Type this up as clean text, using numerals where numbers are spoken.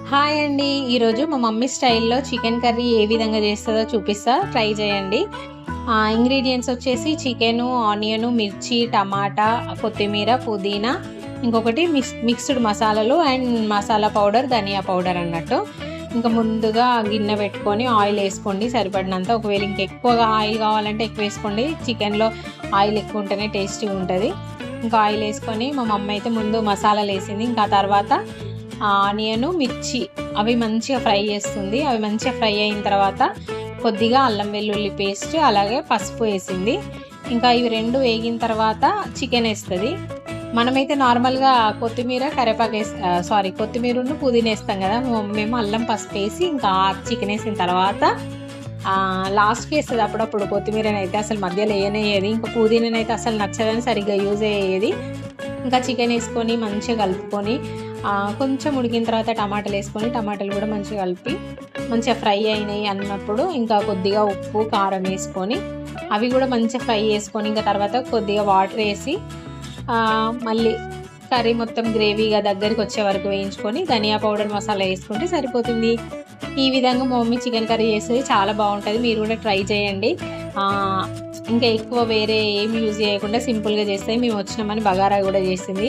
Hi అండి. ఈరోజు మా మమ్మీ స్టైల్‌లో చికెన్ కర్రీ ఏ విధంగా చేస్తదో చూపిస్తా. ట్రై చేయండి. ఇంగ్రీడియెంట్స్ వచ్చేసి చికెను, ఆనియను, మిర్చి, టమాటా, కొత్తిమీర, పుదీనా, ఇంకొకటి మిక్స్డ్ మసాలాలు అండ్ మసాలా పౌడర్, ధనియా పౌడర్ అన్నట్టు. ఇంకా ముందుగా గిన్నె పెట్టుకొని ఆయిల్ వేసుకోండి సరిపడినంత. ఒకవేళ ఇంకెక్కువగా ఆయిల్ కావాలంటే ఎక్కువ వేసుకోండి. చికెన్‌లో ఆయిల్ ఎక్కువ ఉంటేనే టేస్టీగా ఉంటుంది. ఇంకా ఆయిల్ వేసుకొని మా మమ్మీ అయితే ముందు మసాలాలు వేసింది. ఇంకా తర్వాత ఆనియను, మిర్చి అవి మంచిగా ఫ్రై చేస్తుంది. అవి మంచిగా ఫ్రై అయిన తర్వాత కొద్దిగా అల్లం వెల్లుల్లి పేస్ట్, అలాగే పసుపు వేసింది. ఇంకా ఇవి రెండు వేగిన తర్వాత చికెన్ వేస్తుంది. మనమైతే నార్మల్గా కొత్తిమీర కరివేపాకు కొత్తిమీరను పుదీనా వేస్తాం కదా. మేము అల్లం పసుపు వేసి ఇంకా చికెన్ వేసిన తర్వాత లాస్ట్కి వేస్తుంది. అప్పుడప్పుడు కొత్తిమీరని అయితే అసలు మధ్యలో వేయనేది. ఇంకా పుదీనాని అయితే అసలు నచ్చదని సరిగ్గా యూజ్ అయ్యేది. ఇంకా చికెన్ వేసుకొని మంచిగా కలుపుకొని కొంచెం ఉడికిన తర్వాత టమాటాలు వేసుకొని టమాటాలు కూడా మంచిగా కలిపి మంచిగా ఫ్రై అయినాయి అన్నప్పుడు ఇంకా కొద్దిగా ఉప్పు, కారం వేసుకొని అవి కూడా మంచిగా ఫ్రై చేసుకొని ఇంకా తర్వాత కొద్దిగా వాటర్ వేసి మళ్ళీ కర్రీ మొత్తం గ్రేవీగా దగ్గరికి వచ్చే వరకు వేయించుకొని ధనియా పౌడర్, మసాలా వేసుకుంటే సరిపోతుంది. ఈ విధంగా మా మమ్మీ చికెన్ కర్రీ చేస్తుంది. చాలా బాగుంటుంది. మీరు కూడా ట్రై చేయండి. ఇంకా ఎక్కువ వేరే ఏం యూజ్ చేయకుండా సింపుల్గా చేస్తాయి. మేము వచ్చినామని బగారా కూడా చేసింది.